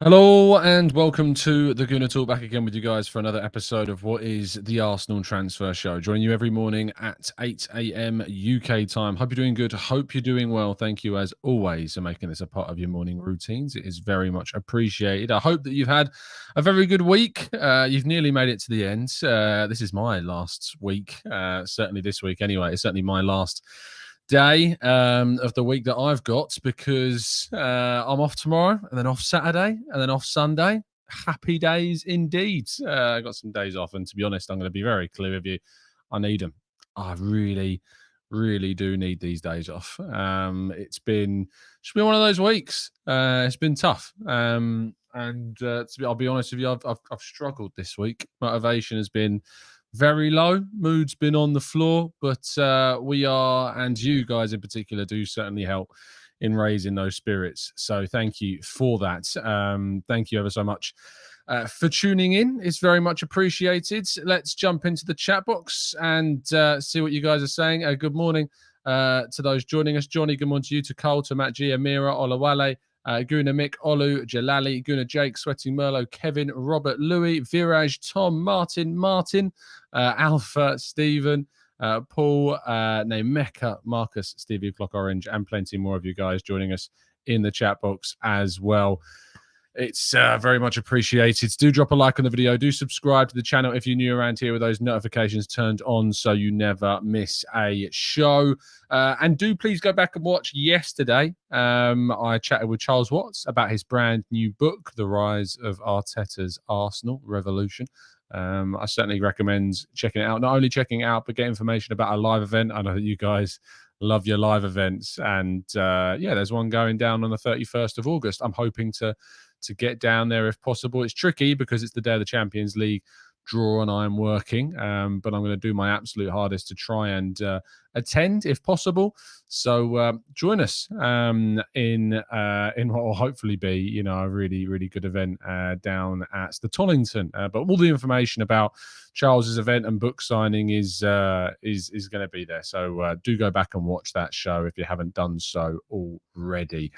Hello and welcome to the Gooner Talk, back again with you guys for another episode of what is the Arsenal Transfer Show. Joining you every morning at 8 a.m. UK time. Hope you're doing good. Hope you're doing well. Thank you as always for making this a part of your morning routines. It is very much appreciated. I hope that you've had a very good week. You've nearly made it to the end. This is my last week, certainly this week anyway. It's certainly my last day of the week that I've got because I'm off tomorrow and then off Saturday and then off Sunday. Happy days indeed. I got some days off, and to be honest, I'm going to be very clear with you. I need them. I really, really do need these days off. It's been one of those weeks. It's been tough. I'll be honest with you, I've struggled this week. Motivation has been very low. Mood's been on the floor, but we are, and you guys in particular, do certainly help in raising those spirits. So thank you for that. Thank you ever so much for tuning in. It's very much appreciated. Let's jump into the chat box and see what you guys are saying. Good morning to those joining us. Johnny, good morning to you, to Cole, to Matt G, Amira, Olawale, Gooner Mick, Olu, Jalali, Gooner Jake, Sweating Merlot, Kevin, Robert, Louis, Viraj, Tom, Martin, Alpha, Stephen, Paul, Mecca, Marcus, Stevie Clock Orange, and plenty more of you guys joining us in the chat box as well. It's very much appreciated. Do drop a like on the video. Do subscribe to the channel if you're new around here with those notifications turned on so you never miss a show. And do please go back and watch yesterday. I chatted with Charles Watts about his brand new book, The Rise of Arteta's Arsenal Revolution. I certainly recommend checking it out. Not only checking it out, but get information about our live event. I know that you guys love your live events. And there's one going down on the 31st of August. I'm hoping to get down there if possible. It's tricky because it's the day of the Champions League draw and I'm working, but I'm going to do my absolute hardest to try and attend if possible. So join us in what will hopefully be, a really, really good event down at the Tollington. But all the information about Charles's event and book signing is going to be there. So do go back and watch that show if you haven't done so already.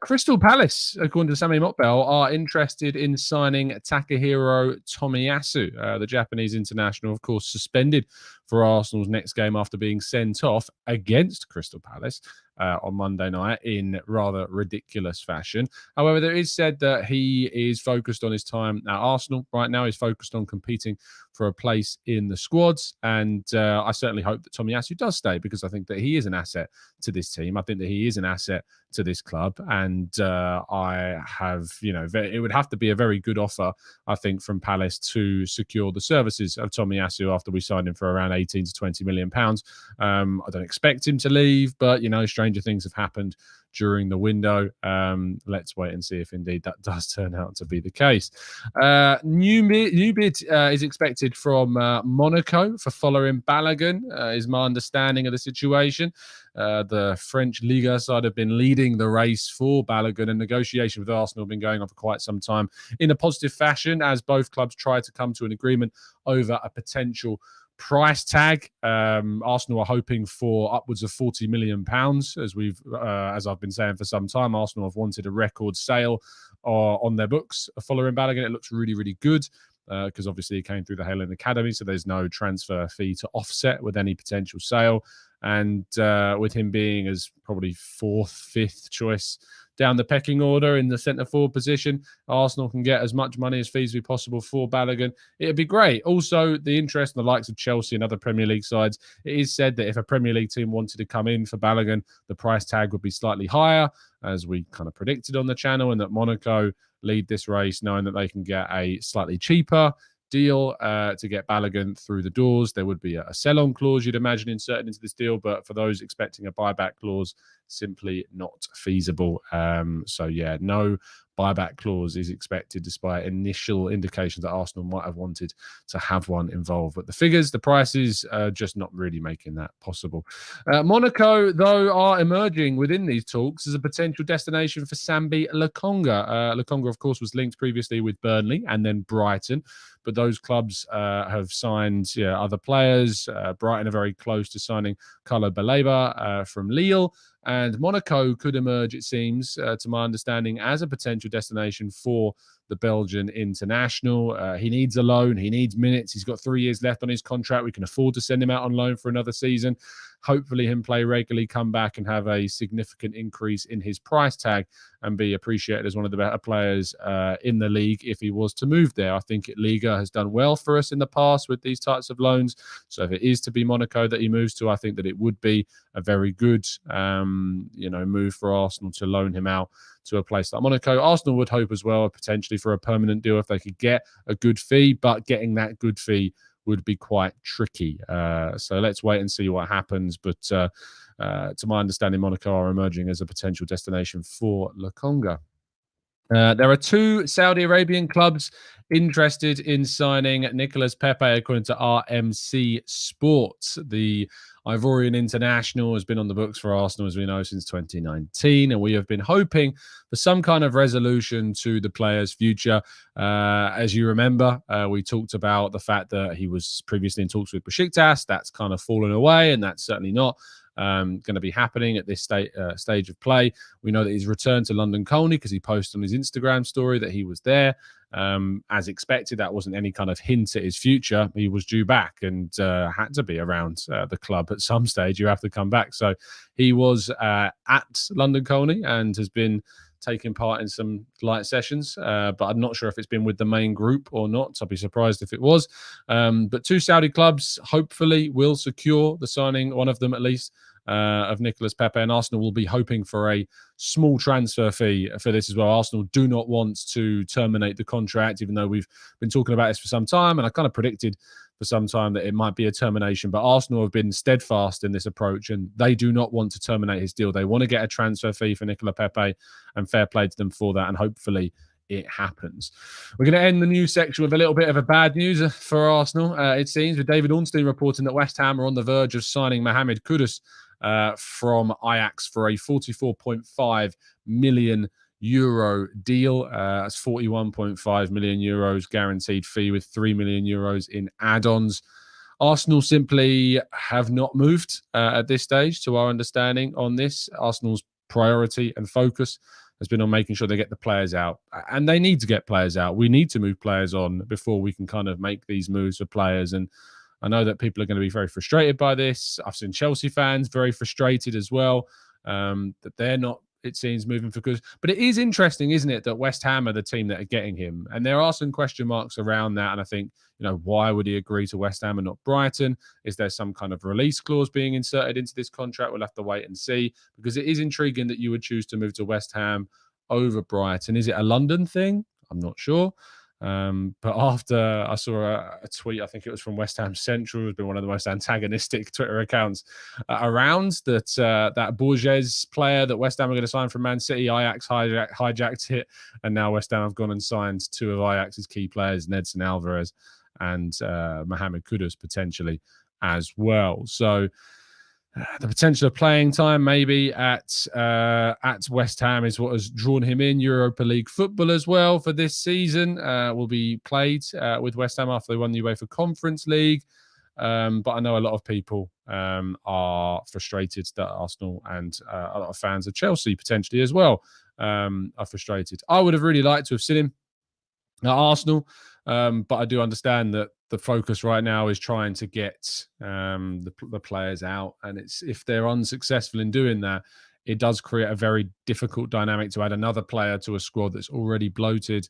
Crystal Palace, according to Sambi Lokonga, are interested in signing Takehiro Tomiyasu, the Japanese international, of course, suspended for Arsenal's next game after being sent off against Crystal Palace on Monday night in rather ridiculous fashion. However, there is said that he is focused on his time at Arsenal right now. He's focused on competing for a place in the squads. And I certainly hope that Tomiyasu does stay, because I think that he is an asset to this team. I think that he is an asset to this club. And I have, it would have to be a very good offer, I think, from Palace to secure the services of Tomiyasu after we signed him for around 18 to 20 million pounds. I don't expect him to leave, but, stranger things have happened during the window. Let's wait and see if indeed that does turn out to be the case. New bid is expected from Monaco for Folarin Balogun, is my understanding of the situation. The French Liga side have been leading the race for Balogun, and negotiations with Arsenal have been going on for quite some time in a positive fashion, as both clubs try to come to an agreement over a potential price tag. Arsenal are hoping for upwards of £40 million, as I've been saying for some time. Arsenal have wanted a record sale on their books. Following Balogun, it looks really, really good, because obviously he came through the Haaland Academy, so there's no transfer fee to offset with any potential sale. And with him being as probably fourth, fifth choice down the pecking order in the centre forward position, Arsenal can get as much money as feasibly possible for Balogun. It'd be great. Also, the interest in the likes of Chelsea and other Premier League sides, it is said that if a Premier League team wanted to come in for Balogun, the price tag would be slightly higher, as we kind of predicted on the channel, and that Monaco lead this race knowing that they can get a slightly cheaper deal to get Balogun through the doors. There would be a sell-on clause, you'd imagine, inserted into this deal, but for those expecting a buyback clause, simply not feasible. No buyback clause is expected, despite initial indications that Arsenal might have wanted to have one involved. But the figures, the prices, just not really making that possible. Monaco, though, are emerging within these talks as a potential destination for Sambi Lokonga. Lokonga, of course, was linked previously with Burnley and then Brighton, but those clubs have signed other players. Brighton are very close to signing Carlo Baleba from Lille. And Monaco could emerge, it seems, to my understanding, as a potential destination for the Belgian international. He needs a loan. He needs minutes. He's got 3 years left on his contract. We can afford to send him out on loan for another season. Hopefully him play regularly, come back and have a significant increase in his price tag and be appreciated as one of the better players in the league if he was to move there. I think Liga has done well for us in the past with these types of loans. So if it is to be Monaco that he moves to, I think that it would be a very good move for Arsenal to loan him out to a place like Monaco. Arsenal would hope as well potentially for a permanent deal if they could get a good fee, but getting that good fee would be quite tricky. So let's wait and see what happens. But to my understanding, Monaco are emerging as a potential destination for Lokonga. There are 2 Saudi Arabian clubs interested in signing Nicolas Pepe, according to RMC Sports. The Ivorian international has been on the books for Arsenal, as we know, since 2019, and we have been hoping for some kind of resolution to the player's future. As you remember, we talked about the fact that he was previously in talks with Besiktas. That's kind of fallen away, and that's certainly not going to be happening at this stage of play. We know that he's returned to London Colney because he posted on his Instagram story that he was there. As expected, that wasn't any kind of hint at his future. He was due back and had to be around the club at some stage. You have to come back. So he was at London Colney and has been taking part in some light sessions, but I'm not sure if it's been with the main group or not. So I'd be surprised if it was. But 2 Saudi clubs hopefully will secure the signing, one of them at least, of Nicolas Pepe, and Arsenal will be hoping for a small transfer fee for this as well. Arsenal do not want to terminate the contract, even though we've been talking about this for some time, and I kind of predicted for some time that it might be a termination, but Arsenal have been steadfast in this approach and they do not want to terminate his deal. They want to get a transfer fee for Nicolas Pepe, and fair play to them for that, and hopefully it happens. We're going to end the news section with a little bit of a bad news for Arsenal, it seems, with David Ornstein reporting that West Ham are on the verge of signing Mohammed Kudus from Ajax for a 44.5 million euro deal. That's 41.5 million euros guaranteed fee with 3 million euros in add-ons. Arsenal simply have not moved at this stage, to our understanding, on this. Arsenal's priority and focus has been on making sure they get the players out. And they need to get players out. We need to move players on before we can kind of make these moves for players. And I know that people are going to be very frustrated by this. I've seen Chelsea fans very frustrated as well, that they're not, it seems, moving for Kudus. But it is interesting, isn't it, that West Ham are the team that are getting him. And there are some question marks around that. And I think, why would he agree to West Ham and not Brighton? Is there some kind of release clause being inserted into this contract? We'll have to wait and see, because it is intriguing that you would choose to move to West Ham over Brighton. Is it a London thing? I'm not sure. But after I saw a tweet, I think it was from West Ham Central, who's been one of the most antagonistic Twitter accounts around, that Borges player that West Ham are going to sign from Man City, Ajax hijacked it, and now West Ham have gone and signed 2 of Ajax's key players, Nedson Alvarez and Mohammed Kudus, potentially as well. So the potential of playing time maybe at West Ham is what has drawn him in. Europa League football as well for this season will be played with West Ham after they won the UEFA Conference League. But I know a lot of people are frustrated that Arsenal and a lot of fans of Chelsea potentially as well are frustrated. I would have really liked to have seen him at Arsenal, but I do understand that the focus right now is trying to get the players out, and if they're unsuccessful in doing that, it does create a very difficult dynamic to add another player to a squad that's already bloated.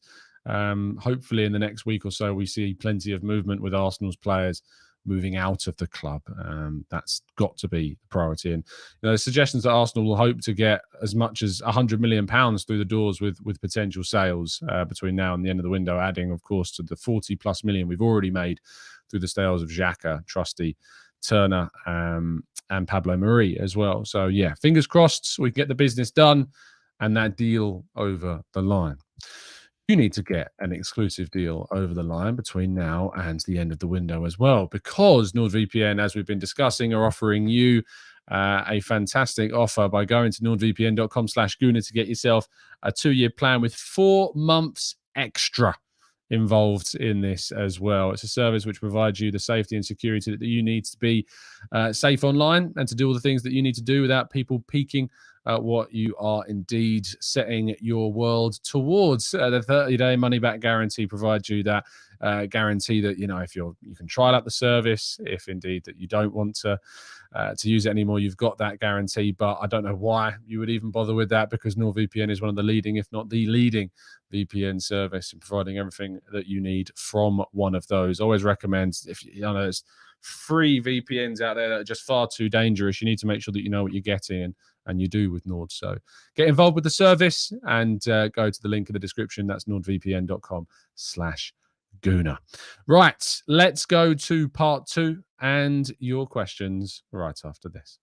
Hopefully in the next week or so we see plenty of movement with Arsenal's players moving out of the club. That's got to be the priority. And suggestions that Arsenal will hope to get as much as £100 million through the doors with potential sales between now and the end of the window, adding, of course, to the 40+ million we've already made through the sales of Xhaka, Trusty, Turner, and Pablo Mari as well. So, yeah, fingers crossed we get the business done and that deal over the line. You need to get an exclusive deal over the line between now and the end of the window as well, because NordVPN, as we've been discussing, are offering you a fantastic offer by going to nordvpn.com/Gooner to get yourself a 2-year plan with 4 months extra involved in this as well. It's a service which provides you the safety and security that you need to be safe online and to do all the things that you need to do without people peeking at what you are indeed setting your world towards. The 30-day money-back guarantee provides you that guarantee that, if you can try out the service, if indeed that you don't want to use it anymore, you've got that guarantee. But I don't know why you would even bother with that, because NordVPN is one of the leading, if not the leading, VPN service in providing everything that you need from one of those. Always recommend, if there's free VPNs out there that are just far too dangerous, you need to make sure that you know what you're getting, and you do with Nord. So get involved with the service and go to the link in the description. That's nordvpn.com/Gooner. Right, let's go to part 2 and your questions right after this.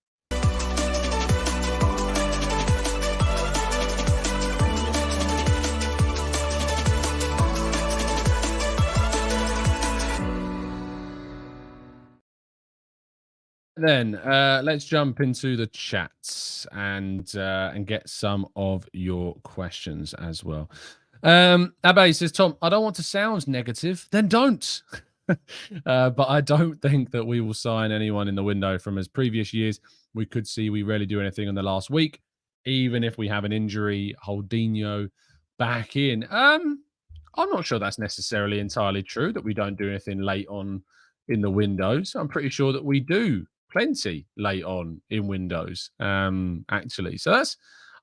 Then let's jump into the chats and get some of your questions as well. Abe says, Tom, I don't want to sound negative, then don't. But I don't think that we will sign anyone in the window. From as previous years, we could see we rarely do anything in the last week, even if we have an injury. Holdinho back in. I'm not sure that's necessarily entirely true, that we don't do anything late on in the windows. I'm pretty sure that we do plenty late on in windows, actually. So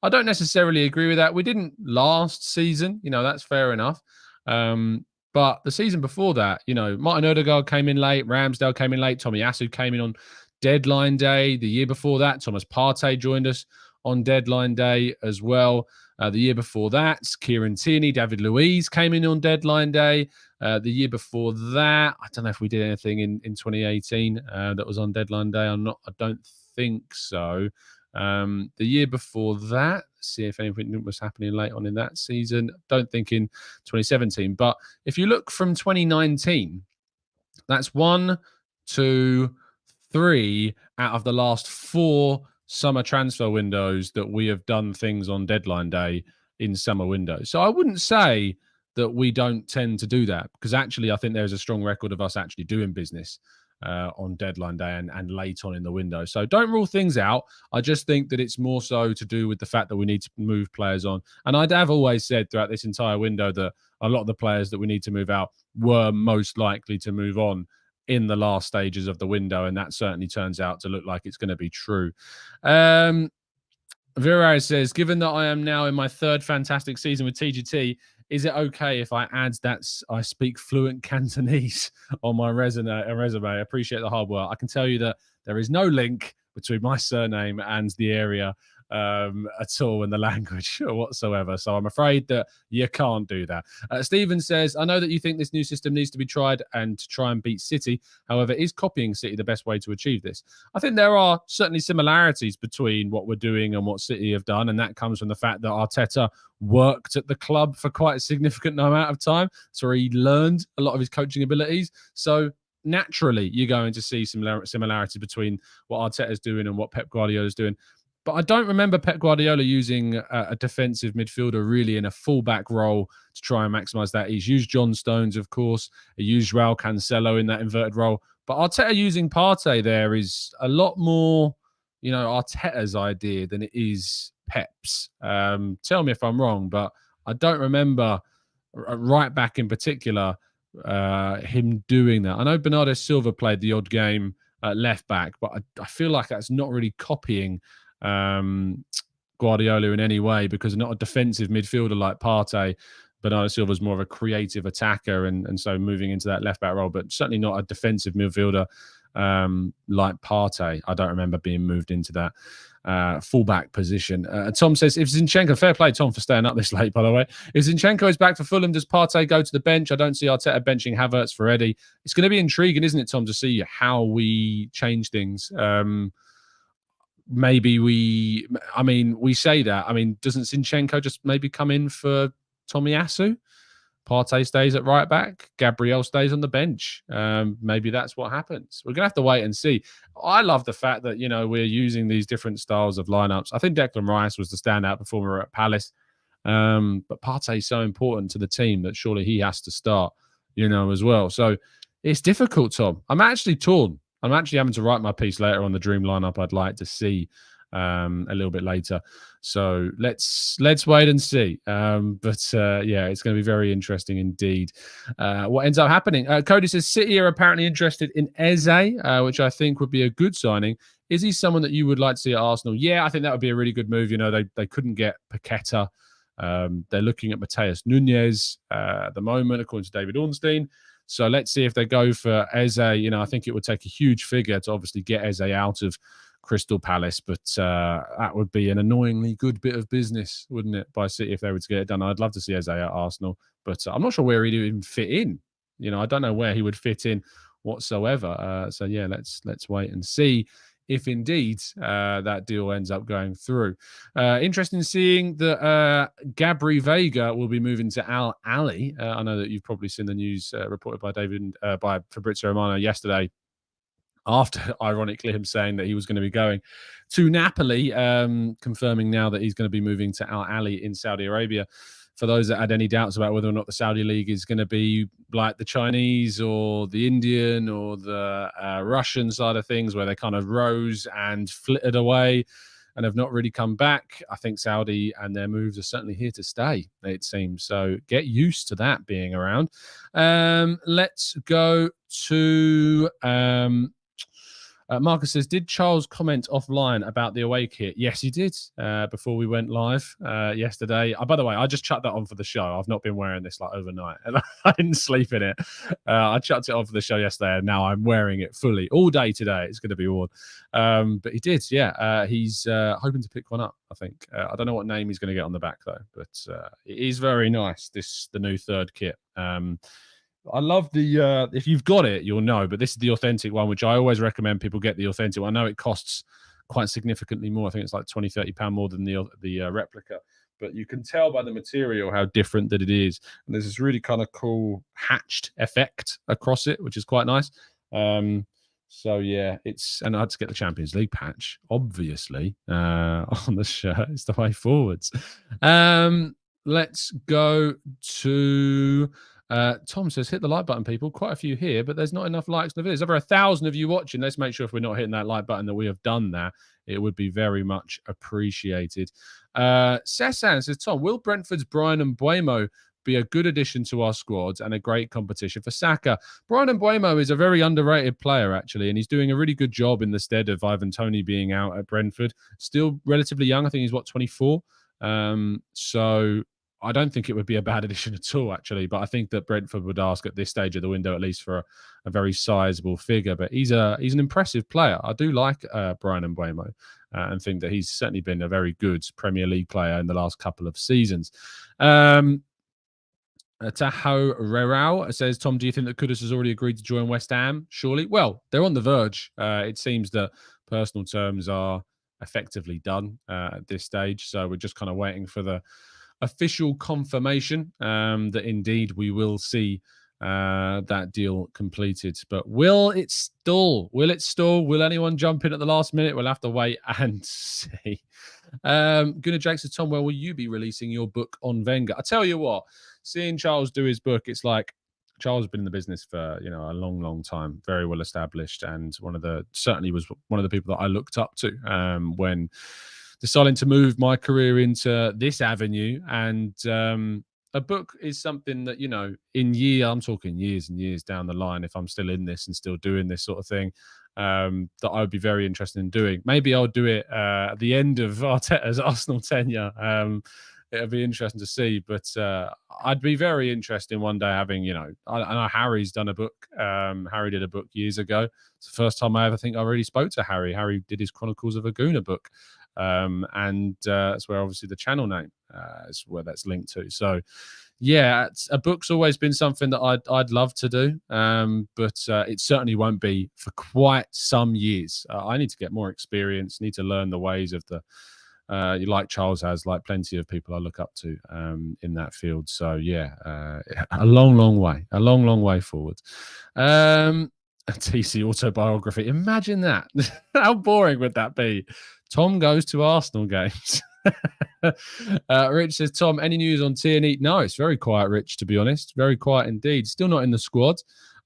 I don't necessarily agree with that. We didn't last season, that's fair enough. But the season before that, Martin Odegaard came in late, Ramsdale came in late, Tomiyasu came in on deadline day. The year before that, Thomas Partey joined us on deadline day as well. The year before that, Kieran Tierney, David Luiz came in on deadline day. The year before that, I don't know if we did anything in 2018 that was on deadline day. I don't think so. The year before that, see if anything was happening late on in that season. Don't think in 2017. But if you look from 2019, that's 1, 2, 3 out of the last 4 summer transfer windows that we have done things on deadline day in summer windows. So I wouldn't say that we don't tend to do that, because actually I think there's a strong record of us actually doing business on deadline day and late on in the window. So don't rule things out. I just think that it's more so to do with the fact that we need to move players on. And I'd have always said throughout this entire window that a lot of the players that we need to move out were most likely to move on in the last stages of the window, and that certainly turns out to look like it's going to be true. Virar says, given that I am now in my 3rd fantastic season with TGT, is it okay if I add that I speak fluent Cantonese on my resume? I appreciate the hard work. I can tell you that there is no link between my surname and the area at all in the language whatsoever. So I'm afraid that you can't do that. Stephen says, I know that you think this new system needs to be tried and to try and beat City. However, is copying City the best way to achieve this? I think there are certainly similarities between what we're doing and what City have done. And that comes from the fact that Arteta worked at the club for quite a significant amount of time. So he learned a lot of his coaching abilities. So naturally, you're going to see similarity between what Arteta is doing and what Pep Guardiola is doing. But I don't remember Pep Guardiola using a defensive midfielder really in a fullback role to try and maximise that. He's used John Stones, of course. He used Raul Cancelo in that inverted role. But Arteta using Partey there is a lot more, Arteta's idea than it is Pep's. Tell me if I'm wrong, but I don't remember right back in particular him doing that. I know Bernardo Silva played the odd game at left back, but I feel like that's not really copying Guardiola in any way, because not a defensive midfielder like Partey. Bernardo Silva is more of a creative attacker, and so moving into that left back role, but certainly not a defensive midfielder like Partey. I don't remember being moved into that fullback position. Tom says, if Zinchenko, fair play Tom for staying up this late, by the way. If Zinchenko is back for Fulham, does Partey go to the bench? I don't see Arteta benching Havertz for Eddie. It's going to be intriguing, isn't it, Tom, to see how we change things. Maybe we say that. Doesn't Zinchenko just maybe come in for Tomiyasu? Partey stays at right back. Gabriel stays on the bench. Maybe that's what happens. We're going to have to wait and see. I love the fact that, we're using these different styles of lineups. I think Declan Rice was the standout performer at Palace. But Partey is so important to the team that surely he has to start, as well. So it's difficult, Tom. I'm actually torn. I'm actually having to write my piece later on the dream lineup I'd like to see a little bit later. So let's wait and see. But it's going to be very interesting indeed. What ends up happening? Cody says City are apparently interested in Eze, which I think would be a good signing. Is he someone that you would like to see at Arsenal? Yeah, I think that would be a really good move. They couldn't get Paqueta. They're looking at Mateus Nunes at the moment, according to David Ornstein. So let's see if they go for Eze. I think it would take a huge figure to obviously get Eze out of Crystal Palace, but that would be an annoyingly good bit of business, wouldn't it, by City if they were to get it done? I'd love to see Eze at Arsenal, but I'm not sure where he'd even fit in. I don't know where he would fit in whatsoever. So yeah, let's wait and see if indeed that deal ends up going through. Interesting seeing that Gabri Vega will be moving to Al Ahly. I know that you've probably seen the news reported by Fabrizio Romano yesterday, after ironically him saying that he was going to be going to Napoli, confirming now that he's going to be moving to Al Ahly in Saudi Arabia. For those that had any doubts about whether or not the Saudi League is going to be like the Chinese or the Indian or the Russian side of things, where they kind of rose and flitted away and have not really come back, I think Saudi and their moves are certainly here to stay, it seems. So get used to that being around. Let's go to... Marcus says, did Charles comment offline about the away kit? Yes, he did before we went live yesterday. By the way, I just chucked that on for the show. I've not been wearing this overnight, and I didn't sleep in it. I chucked it on for the show yesterday, and now I'm wearing it fully all day today. It's going to be odd. But he did, yeah. He's hoping to pick one up, I think. I don't know what name he's going to get on the back, though, but it is very nice, the new third kit. I love the, if you've got it, you'll know, but this is the authentic one, which I always recommend people get the authentic one. I know it costs quite significantly more. I think it's like £20-30 more than the replica, but you can tell by the material how different that it is. And there's this really kind of cool hatched effect across it, which is quite nice. So yeah, and I had to get the Champions League patch, obviously, on the shirt. It's the way forwards. Let's go to... Tom says, hit the like button, people. Quite a few here, but there's not enough likes in the video. There's over 1,000 of you watching. Let's make sure if we're not hitting that like button that we have done that. It would be very much appreciated. Sessan says, Tom, will Brentford's Brian Mbeumo be a good addition to our squads and a great competition for Saka? Brian Mbeumo is a very underrated player, actually, and he's doing a really good job in the stead of Ivan Toney being out at Brentford. Still relatively young. I think he's, 24? So... I don't think it would be a bad addition at all, actually. But I think that Brentford would ask at this stage of the window, at least for a very sizable figure. But he's an impressive player. I do like Brian Mbeumo and think that he's certainly been a very good Premier League player in the last couple of seasons. Taho Rerau says, Tom, do you think that Kudus has already agreed to join West Ham? Surely. Well, they're on the verge. It seems that personal terms are effectively done at this stage. So we're just kind of waiting for the official confirmation that indeed we will see that deal completed. But will it stall? Will anyone jump in at the last minute? We'll have to wait and see. Gunnar Jake says, Tom, where will you be releasing your book on Wenger? I tell you what, seeing Charles do his book, it's like Charles has been in the business for a long time, very well established, and certainly was one of the people that I looked up to when deciding to move my career into this avenue. And a book is something that, I'm talking years and years down the line, if I'm still in this and still doing this sort of thing, that I would be very interested in doing. Maybe I'll do it at the end of Arteta's Arsenal tenure. It'll be interesting to see, but I'd be very interested in one day having, I know Harry's done a book. Harry did a book years ago. It's the first time I ever think I really spoke to Harry. Harry did his Chronicles of a Gooner book. And that's where obviously the channel name is where that's linked to. So yeah, a book's always been something that I'd love to do, but it certainly won't be for quite some years. I need to get more experience, need to learn the ways of like Charles has, like plenty of people I look up to in that field. So yeah, a long way forward. A TC autobiography. Imagine that. How boring would that be? Tom goes to Arsenal games. Rich says, Tom, any news on Tierney? No, it's very quiet, Rich, to be honest. Very quiet indeed. Still not in the squad.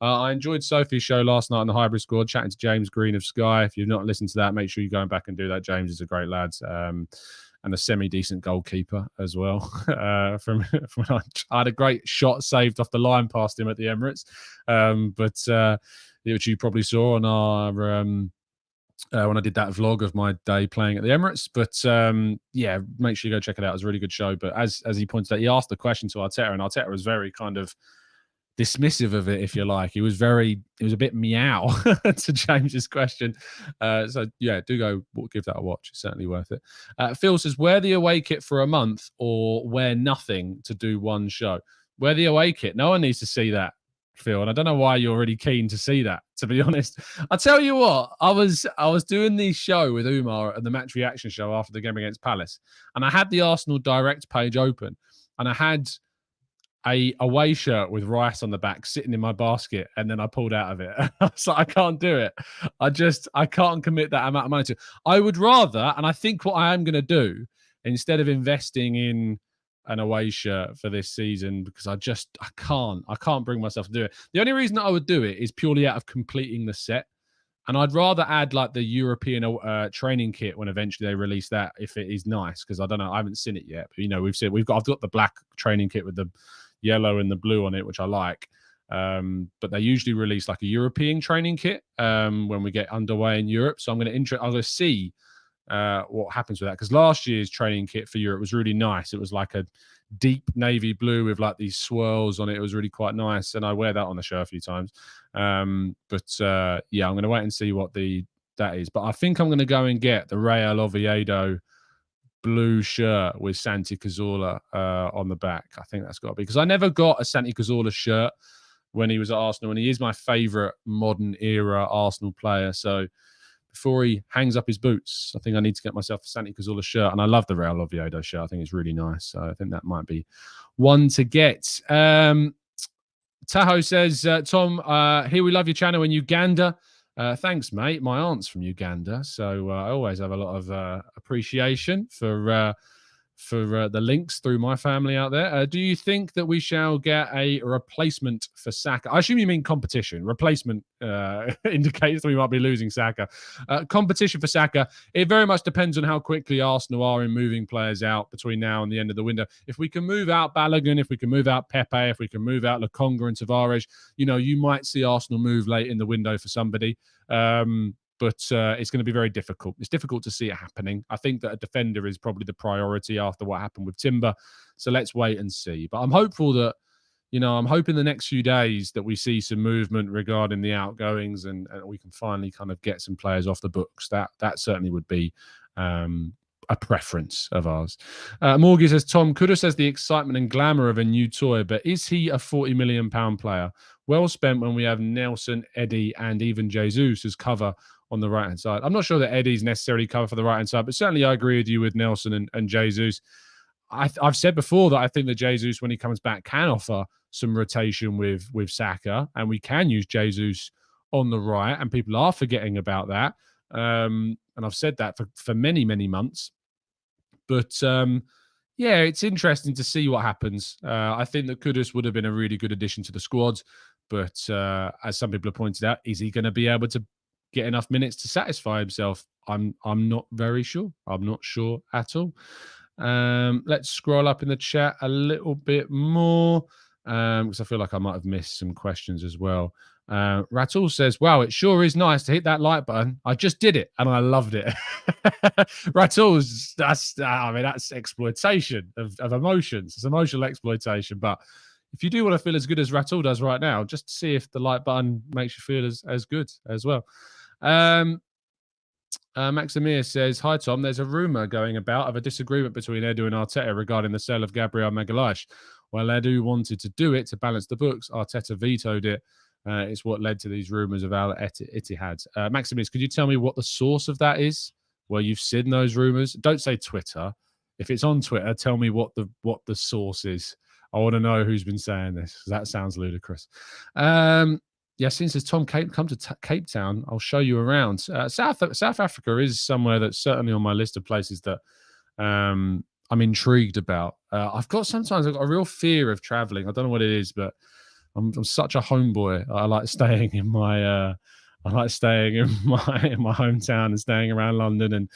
I enjoyed Sophie's show last night on the Hybrid Squad, chatting to James Green of Sky. If you've not listened to that, make sure you're going back and do that. James is a great lad. And a semi-decent goalkeeper as well. From when I had a great shot saved off the line past him at the Emirates. Which you probably saw on our when I did that vlog of my day playing at the Emirates. But yeah, make sure you go check it out. It was a really good show. But as he pointed out, he asked the question to Arteta, and Arteta was very kind of dismissive of it, if you like. It was a bit meow to James's question. So yeah, do go give that a watch. It's certainly worth it. Phil says, wear the away kit for a month or wear nothing to do one show. Wear the away kit. No one needs to see that, Phil, and I don't know why you're really keen to see that, to be honest. I tell you what, I was doing the show with Umar at the match reaction show after the game against Palace, and I had the Arsenal Direct page open, and I had a away shirt with Rice on the back sitting in my basket, and then I pulled out of it. I was like, I can't do it. I can't commit that amount of money to. I would rather, and I think what I am going to do, instead of investing in an away shirt for this season, because I can't bring myself to do it. The only reason that I would do it is purely out of completing the set. And I'd rather add like the European training kit when eventually they release that, if it is nice, because I don't know, I haven't seen it yet. But I've got the black training kit with the yellow and the blue on it, which I like. But they usually release like a European training kit when we get underway in Europe. So I'm going to see what happens with that, because last year's training kit for Europe was really nice. It was like a deep navy blue with like these swirls on it. It was really quite nice, and I wear that on the show a few times. Yeah, I'm going to wait and see what that is. But I think I'm going to go and get the Real Oviedo blue shirt with Santi Cazorla on the back. I think that's got to be, because I never got a Santi Cazorla shirt when he was at Arsenal, and he is my favourite modern era Arsenal player. So before he hangs up his boots, I think I need to get myself a Santi Cazorla shirt. And I love the Real Oviedo shirt. I think it's really nice. So I think that might be one to get. Tahoe says, Tom, here we love your channel in Uganda. Thanks, mate. My aunt's from Uganda. So I always have a lot of appreciation for the links through my family out there. Do you think that we shall get a replacement for Saka? I assume you mean competition. Replacement indicates that we might be losing Saka. Competition for Saka, it very much depends on how quickly Arsenal are in moving players out between now and the end of the window. If we can move out Balogun, if we can move out Pepe, if we can move out Lokonga and Tavares, you might see Arsenal move late in the window for somebody. But it's going to be very difficult. It's difficult to see it happening. I think that a defender is probably the priority after what happened with Timber. So let's wait and see. But I'm hopeful that, I'm hoping the next few days that we see some movement regarding the outgoings, and we can finally kind of get some players off the books. That certainly would be a preference of ours. Morgie says, Tom, Kudus has the excitement and glamour of a new toy, but is he a £40 million player? Well spent when we have Nelson, Eddie, and even Jesus as cover on the right-hand side. I'm not sure that Eddie's necessarily cover for the right-hand side, but certainly I agree with you with Nelson and Jesus. I've said before that I think that Jesus, when he comes back, can offer some rotation with Saka, and we can use Jesus on the right, and people are forgetting about that. And I've said that for many, many months. But yeah, it's interesting to see what happens. I think that Kudus would have been a really good addition to the squad, but as some people have pointed out, is he going to be able to get enough minutes to satisfy himself? I'm not very sure. I'm not sure at all. Let's scroll up in the chat a little bit more, because I feel like I might have missed some questions as well. Ratul says, wow, it sure is nice to hit that like button. I just did it and I loved it. Ratul, that's exploitation of emotions. It's emotional exploitation. But if you do want to feel as good as Ratul does right now, just see if the like button makes you feel as good as well. Maximir says, hi, Tom. There's a rumor going about of a disagreement between Edu and Arteta regarding the sale of Gabriel Magalhaes. While Edu wanted to do it to balance the books, Arteta vetoed it. It's what led to these rumors of Al Ittihad. Maximus, could you tell me what the source of that is? Where you've seen those rumors? Don't say Twitter. If it's on Twitter, tell me what the source is. I want to know who's been saying this. That sounds ludicrous. Yasin says, Tom, come to Cape Town. I'll show you around. South Africa is somewhere that's certainly on my list of places that I'm intrigued about. I've got a real fear of traveling. I don't know what it is, but I'm such a homeboy. I like staying in my in my hometown and staying around London and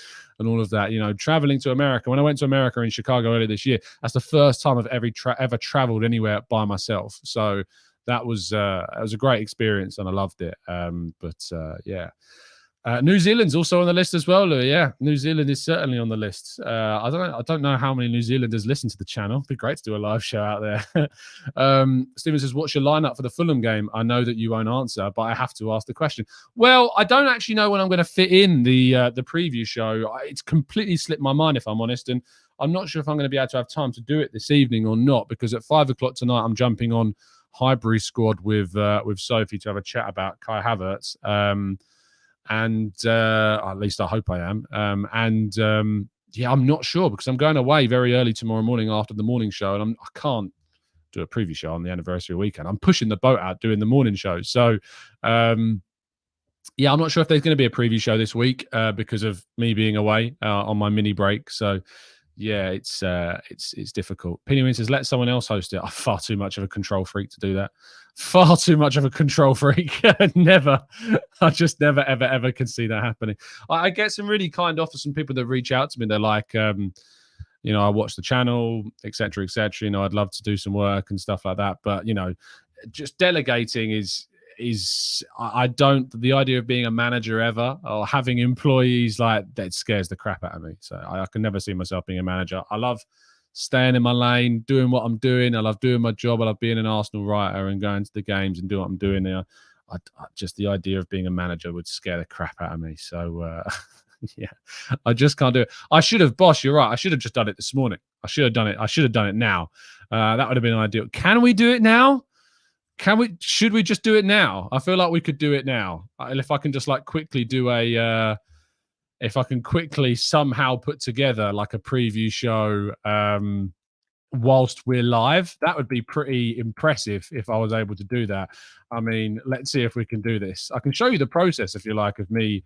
all of that. You know, traveling to America. When I went to America in Chicago earlier this year, that's the first time I've ever traveled anywhere by myself. So that was a great experience and I loved it. Yeah. New Zealand's also on the list as well, Louis. Yeah, New Zealand is certainly on the list. I don't know how many New Zealanders listen to the channel. It'd be great to do a live show out there. Stephen says, "What's your lineup for the Fulham game?" I know that you won't answer, but I have to ask the question. Well, I don't actually know when I'm going to fit in the preview show. It's completely slipped my mind, if I'm honest, and I'm not sure if I'm going to be able to have time to do it this evening or not. Because at 5 o'clock tonight, I'm jumping on Highbury Squad with Sophie to have a chat about Kai Havertz. At least I hope I am. Yeah, I'm not sure because I'm going away very early tomorrow morning after the morning show, and I can't do a preview show on the anniversary weekend. I'm pushing the boat out doing the morning show. So, yeah, I'm not sure if there's going to be a preview show this week because of me being away on my mini break. So, yeah, it's difficult. Penny says, let someone else host it. I'm far too much of a control freak to do that. Far too much of a control freak. Never. I just never, ever, ever can see that happening. I get some really kind offers from people that reach out to me. They're like, you know, I watch the channel, etc., etc. You know, I'd love to do some work and stuff like that. But, you know, just delegating is I don't, the idea of being a manager ever or having employees, like, that scares the crap out of me. So I can never see myself being a manager. I love staying in my lane, doing what I'm doing. I love doing my job. I love being an Arsenal writer and going to the games and doing what I'm doing there. I just, the idea of being a manager would scare the crap out of me. So yeah, I just can't do it. I should have, boss, you're right. I should have just done it this morning. I should have done it. I should have done it now. That would have been ideal. Can we do it now? Should we just do it now? I feel like we could do it now. If I can just like quickly do if I can quickly somehow put together like a preview show whilst we're live, that would be pretty impressive if I was able to do that. I mean, let's see if we can do this. I can show you the process if you like of me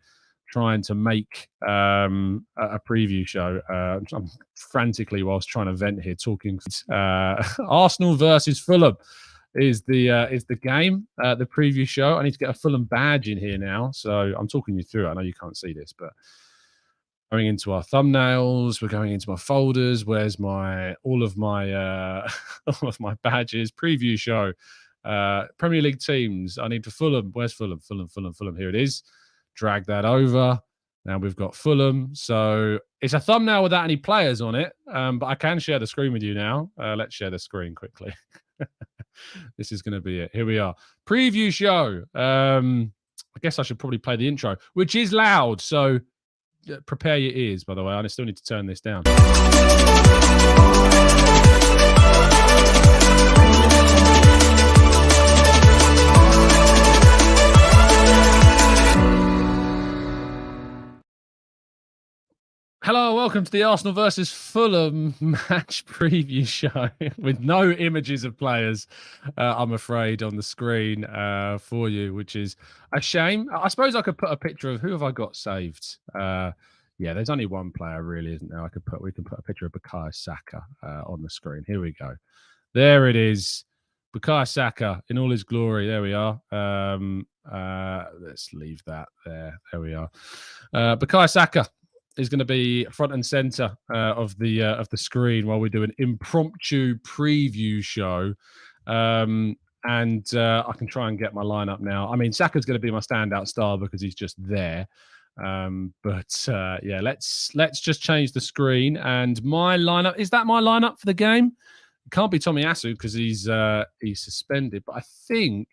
trying to make a preview show. I'm frantically whilst trying to vent here talking. Arsenal versus Fulham is the game, the preview show. I need to get a Fulham badge in here now, so I'm talking you through it. I know you can't see this, but going into our thumbnails, we're going into my folders. Where's all of my badges? Preview show, Premier League teams. I need for Fulham. Where's Fulham? Fulham. Here it is. Drag that over. Now we've got Fulham. So it's a thumbnail without any players on it, but I can share the screen with you now. Let's share the screen quickly. This is going to be it. Here we are. Preview show. I guess I should probably play the intro, which is loud. So prepare your ears, by the way. I still need to turn this down. Hello, welcome to the Arsenal versus Fulham match preview show with no images of players, I'm afraid, on the screen for you, which is a shame. I suppose I could put a picture of who have I got saved. Yeah, there's only one player, really, isn't there? We can put a picture of Bukayo Saka on the screen. Here we go. There it is. Bukayo Saka in all his glory. There we are. Let's leave that there. There we are. Bukayo Saka is going to be front and center of the screen while we do an impromptu preview show. I can try and get my lineup now. I mean, Saka's going to be my standout star because he's just there. Yeah, let's just change the screen. And my lineup, is that my lineup for the game? It can't be Tomiyasu because he's suspended. But I think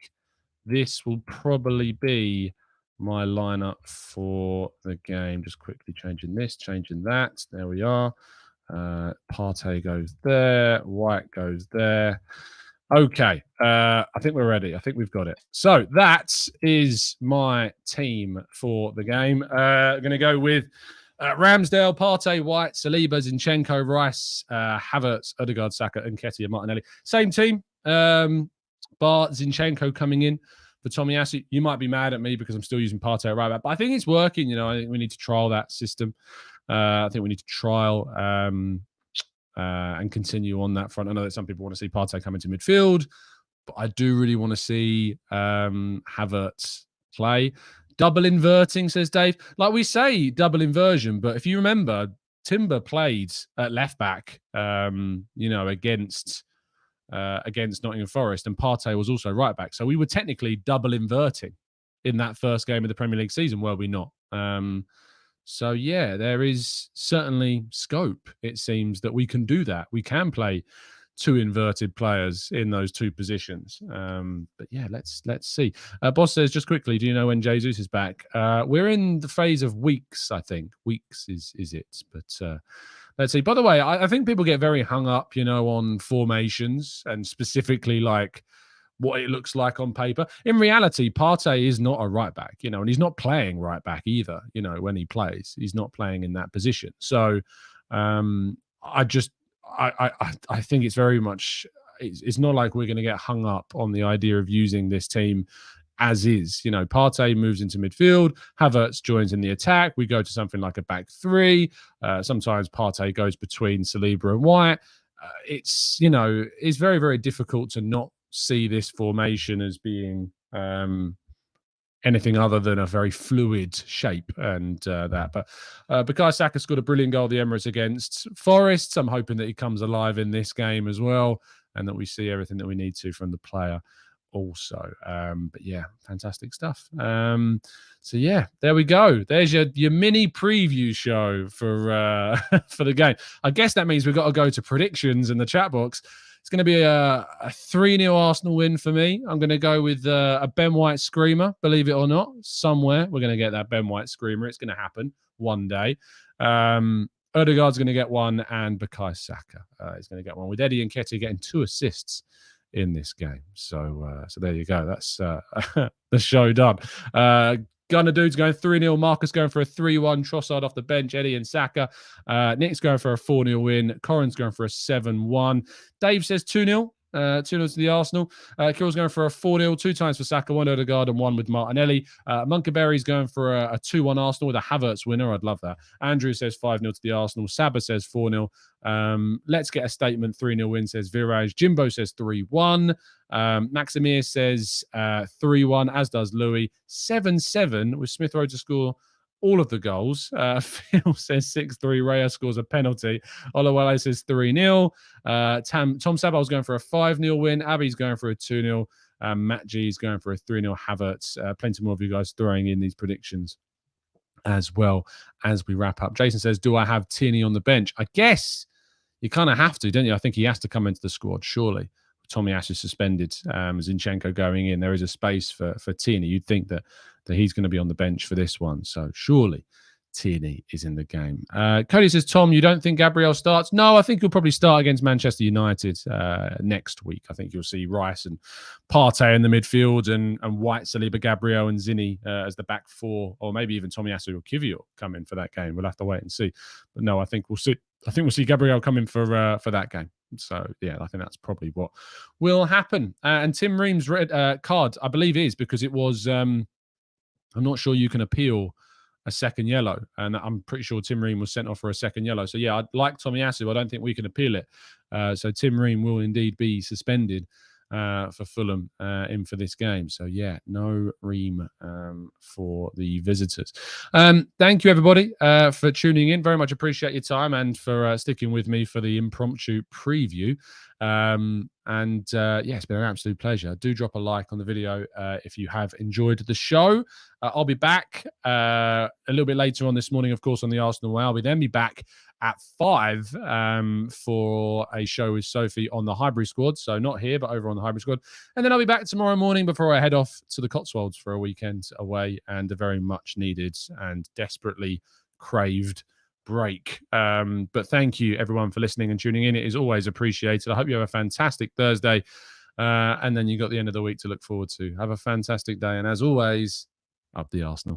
this will probably be my lineup for the game. Just quickly changing this, changing that. There we are. Partey goes there. White goes there. Okay. I think we're ready. I think we've got it. So that is my team for the game. Going to go with Ramsdale, Partey, White, Saliba, Zinchenko, Rice, Havertz, Odegaard, Saka, and Nketiah, Martinelli. Same team. Bar Zinchenko coming in for Tomiyasu. You might be mad at me because I'm still using Partey right back, but I think it's working. You know, I think we need to trial that system. I think we need to trial and continue on that front. I know that some people want to see Partey come into midfield, but I do really want to see Havertz play. Double inverting, says Dave. Like we say, double inversion, but if you remember, Timber played at left back, against Nottingham Forest, and Partey was also right back. So we were technically double inverting in that first game of the Premier League season, were we not? So yeah, there is certainly scope, it seems, that we can do that. We can play two inverted players in those two positions. But yeah, let's see. Boss says, just quickly, do you know when Jesus is back? We're in the phase of weeks, I think. Weeks is it. But let's see. By the way, I think people get very hung up, on formations and specifically like what it looks like on paper. In reality, Partey is not a right back, and he's not playing right back either. When he plays, he's not playing in that position. So I think it's very much, it's not like we're going to get hung up on the idea of using this team as is. Partey moves into midfield, Havertz joins in the attack. We go to something like a back three. Sometimes Partey goes between Saliba and White. It's very, very difficult to not see this formation as being anything other than a very fluid shape and that. But Bukayo Saka scored a brilliant goal, the Emirates against Forest. I'm hoping that he comes alive in this game as well, and that we see everything that we need to from the player also. But yeah, fantastic stuff. So yeah, there we go. There's your mini preview show for for the game. I guess that means we've got to go to predictions in the chat box. It's going to be a 3-0 Arsenal win for me. I'm going to go with a Ben White screamer, believe it or not. Somewhere we're going to get that Ben White screamer. It's going to happen one day. Odegaard's going to get one, and Bukayo Saka is going to get one, with Eddie Nketiah getting 2 assists in this game. So there you go. That's the show done. Gunner Dude's going 3-0. Marcus going for a 3-1. Trossard off the bench. Eddie and Saka. Nick's going for a 4-0 win. Corin's going for a 7-1. Dave says 2-0. 2-0 to the Arsenal. Kirill's going for a 4-0, 2 times for Saka, 1 Odegaard and 1 with Martinelli. Monkaberry's going for a 2-1 Arsenal with a Havertz winner. I'd love that. Andrew says 5-0 to the Arsenal. Saba says 4-0. Let's get a statement. 3-0 win, says Viraj. Jimbo says 3-1. Maximir says 3-1, as does Louis. 7-7 with Smith Rowe to score all of the goals. Phil says 6-3. Raya scores a penalty. Olawale says 3-0. Tom Sabal's going for a 5-0 win. Abby's going for a 2-0. Matt G's going for a 3-0 Havertz. Plenty more of you guys throwing in these predictions as well as we wrap up. Jason says, do I have Tierney on the bench? I guess you kind of have to, don't you? I think he has to come into the squad, surely. Tomiyasu is suspended, Zinchenko going in. There is a space for Tierney. You'd think that he's going to be on the bench for this one. So surely Tierney is in the game. Cody says, Tom, you don't think Gabriel starts? No, I think he'll probably start against Manchester United next week. I think you'll see Rice and Partey in the midfield and White, Saliba, Gabriel and Zinni as the back four, or maybe even Tomiyasu or Kivior come in for that game. We'll have to wait and see. But no, I think we'll see Gabriel come in for that game. So, yeah, I think that's probably what will happen. And Tim Ream's red card, I believe, is because it was, I'm not sure you can appeal a second yellow. And I'm pretty sure Tim Ream was sent off for a second yellow. So, yeah, like Tomiyasu, I don't think we can appeal it. So Tim Ream will indeed be suspended for Fulham in for this game. So, yeah, no Ream for the visitors. Thank you, everybody, for tuning in. Very much appreciate your time and for sticking with me for the impromptu preview. Yeah, it's been an absolute pleasure. Do drop a like on the video if you have enjoyed the show. I'll be back a little bit later on this morning, of course, on the Arsenal Way. I'll then be back at 5 for a show with Sophie on the Highbury squad. So not here, but over on the Highbury squad. And then I'll be back tomorrow morning before I head off to the Cotswolds for a weekend away and a very much needed and desperately craved break. But thank you, everyone, for listening and tuning in. It is always appreciated. I hope you have a fantastic Thursday. And then you've got the end of the week to look forward to. Have a fantastic day. And as always, up the Arsenal.